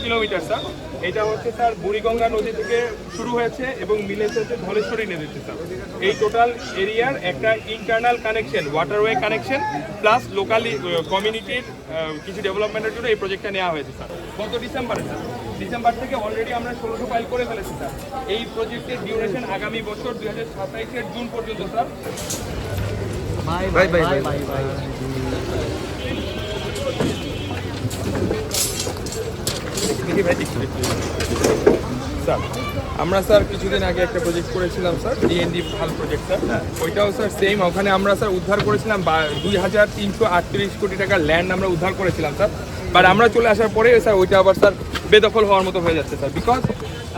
Kilometre sir, এটা হচ্ছে sir Buriganga নদী থেকে শুরু হয়েছে এবং মিলেছে হচ্ছে ধলেশ্বরী নদীতে স্যার। এই টোটাল এরিয়ার একটা internal connection, waterway connection plus locally কমিউনিটির কিছু ডেভেলপমেন্টের জন্য এই প্রজেক্টটা নেওয়া হয়েছে স্যার। গত ডিসেম্বরে স্যার, ডিসেম্বর থেকে অলরেডি আমরা 1600 ফাইল করে ফেলেছি স্যার। এই প্রজেক্টের ডিউরেশন আগামী বছর 2027-এর জুন পর্যন্ত স্যার। স্যার আমরা স্যার কিছুদিন আগে একটা প্রজেক্ট করেছিলাম স্যার, ডিএনডি ভাল প্রজেক্ট স্যার। ওইটাও স্যার সেম, ওখানে আমরা স্যার উদ্ধার করেছিলাম 2338 কোটি টাকার ল্যান্ড আমরা উদ্ধার করেছিলাম স্যার। বাট আমরা চলে আসার পরে স্যার ওইটা আবার স্যার বেদখল হওয়ার মতো হয়ে যাচ্ছে স্যার। বিকজ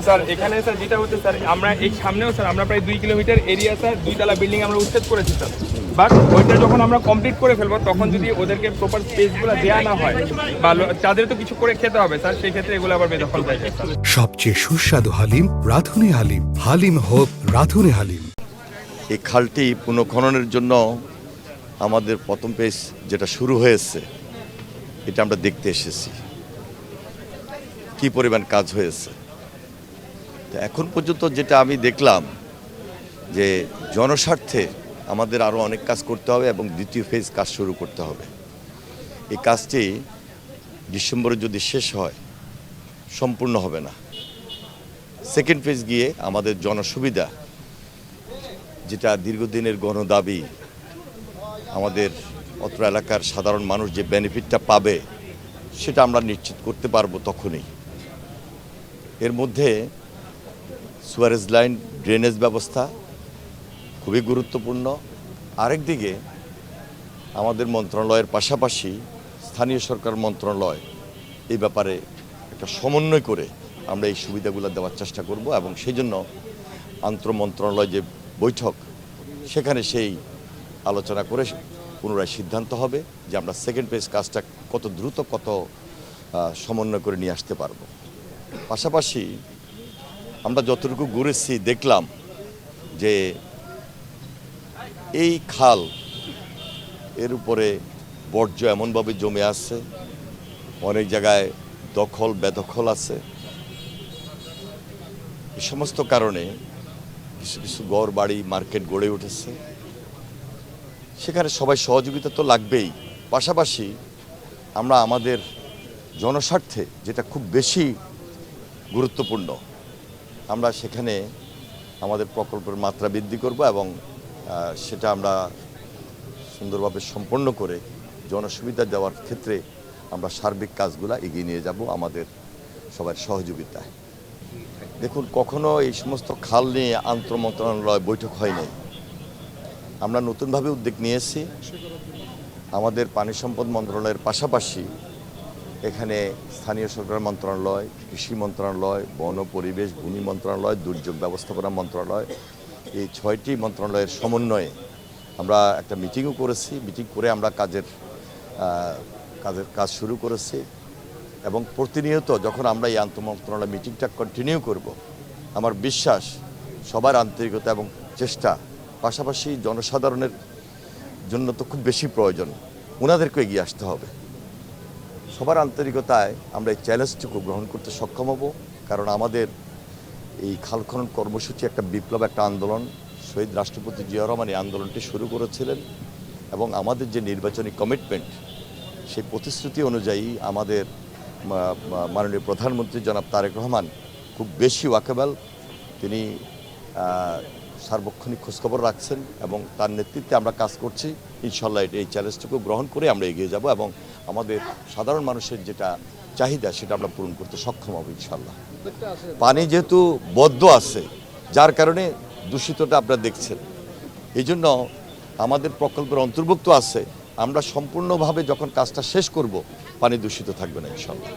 স্যার এখানে স্যার যেটা হচ্ছে স্যার, আমরা এই সামনেও স্যার আমরা প্রায় 2 কিলোমিটার এরিয়া স্যার 2 তলা বিল্ডিং আমরা উচ্ছেদ করেছি স্যার। বাট ওইটা যখন আমরা কমপ্লিট করে ফেলবো তখন যদি ওদেরকে প্রপার স্পেসগুলো দেওয়া না হয় বা তাদের তো কিছু করে খেতে হবে স্যার, সেই ক্ষেত্রে এগুলো আবার বেদখল হয়ে যায় স্যার। সবচেয়ে সুস্বাদু হালিম রাধুনী হালিম, হালিম হোক রাধুনী হালিম। এই খালটি পুনঃখননের জন্য আমাদের প্রথম পেজ যেটা শুরু হয়েছে, এটা আমরা দেখতে এসেছি কি পরিমাণ কাজ হয়েছে। তো এখন পর্যন্ত যেটা আমি দেখলাম যে জনস্বার্থে আমাদের আরও অনেক কাজ করতে হবে এবং দ্বিতীয় ফেজ কাজ শুরু করতে হবে। এই কাজটি ডিসেম্বরে যদি শেষ হয় সম্পূর্ণ হবে না। সেকেন্ড ফেজ গিয়ে আমাদের জনসুবিধা, যেটা দীর্ঘদিনের গণদাবি, আমাদের অত্র এলাকার সাধারণ মানুষ যে বেনিফিটটা পাবে সেটা আমরা নিশ্চিত করতে পারবো তখনই। এর মধ্যে সুয়ারেজ লাইন, ড্রেনেজ ব্যবস্থা খুবই গুরুত্বপূর্ণ। আরেকদিকে আমাদের মন্ত্রণালয়ের পাশাপাশি স্থানীয় সরকার মন্ত্রণালয় এই ব্যাপারে একটা সমন্বয় করে আমরা এই সুবিধাগুলো দেওয়ার চেষ্টা করব এবং সেই জন্য আন্তঃমন্ত্রণালয় যে বৈঠক, সেখানে সেই আলোচনা করে পুনরায় সিদ্ধান্ত হবে যে আমরা সেকেন্ড ফেজ কাজটা কত দ্রুত কত সমন্বয় করে নিয়ে আসতে পারব। পাশাপাশি আমরা যতটুকু ঘুরেছি দেখলাম যে এই খাল এর উপরে বর্জ্য এমনভাবে জমে আছে, অনেক জায়গায় দখল বেদখল আছে। এই সমস্ত কারণে কিছু কিছু ঘর বাড়ি মার্কেট গড়ে উঠেছে, সেখানে সবাই সহযোগিতা তো লাগবেই। পাশাপাশি আমরা আমাদের জনস্বার্থে যেটা খুব বেশি গুরুত্বপূর্ণ, আমরা সেখানে আমাদের প্রকল্পের মাত্রা বৃদ্ধি করব এবং সেটা আমরা সুন্দরভাবে সম্পন্ন করে জনসুবিধা দেওয়ার ক্ষেত্রে আমরা সার্বিক কাজগুলো এগিয়ে নিয়ে যাব আমাদের সবার সহযোগিতায়। দেখুন, কখনো এই সমস্ত খাল নিয়ে আন্তঃমন্ত্রণালয় বৈঠক হয়নি। আমরা নতুনভাবে উদ্যোগ নিয়েছি। আমাদের পানি সম্পদ মন্ত্রণালয়ের পাশাপাশি এখানে স্থানীয় সরকার মন্ত্রণালয়, কৃষি মন্ত্রণালয়, বন পরিবেশ ভূমি মন্ত্রণালয়, দুর্যোগ ব্যবস্থাপনা মন্ত্রণালয়, এই 6টি মন্ত্রণালয়ের সমন্বয়ে আমরা একটা মিটিংও করেছি। মিটিং করে আমরা কাজ শুরু করেছি এবং প্রতিনিয়ত যখন আমরা এই আন্তঃমন্ত্রণালয় মিটিংটা কন্টিনিউ করব, আমার বিশ্বাস সবার আন্তরিকতা এবং চেষ্টা, পাশাপাশি জনসাধারণের জন্য তো খুব বেশি প্রয়োজন, ওনাদেরকে এগিয়ে আসতে হবে। সবার আন্তরিকতায় আমরা এই চ্যালেঞ্জটুকু গ্রহণ করতে সক্ষম হব। কারণ আমাদের এই খাল খনন কর্মসূচি একটা বিপ্লব, একটা আন্দোলন। শহীদ রাষ্ট্রপতি জিয়া রহমান এই আন্দোলনটি শুরু করেছিলেন এবং আমাদের যে নির্বাচনী কমিটমেন্ট, সেই প্রতিশ্রুতি অনুযায়ী আমাদের মাননীয় প্রধানমন্ত্রী জনাব তারেক রহমান খুব বেশি ওয়াকেবল। তিনি সার্বক্ষণিক খোঁজখবর রাখছেন এবং তার নেতৃত্বে আমরা কাজ করছি। ইনশাল্লাহ এই চ্যালেঞ্জটুকু গ্রহণ করে আমরা এগিয়ে যাব এবং আমাদের সাধারণ মানুষের যেটা চাহিদা সেটা আমরা পূরণ করতে সক্ষম হব ইনশাল্লাহ। পানি যেহেতু বদ্ধ আছে, যার কারণে দূষিতটা আপনারা দেখছেন, এই জন্য আমাদের প্রকল্পের অন্তর্ভুক্ত আছে। আমরা সম্পূর্ণভাবে যখন কাজটা শেষ করব, পানি দূষিত থাকবে না ইনশাল্লাহ।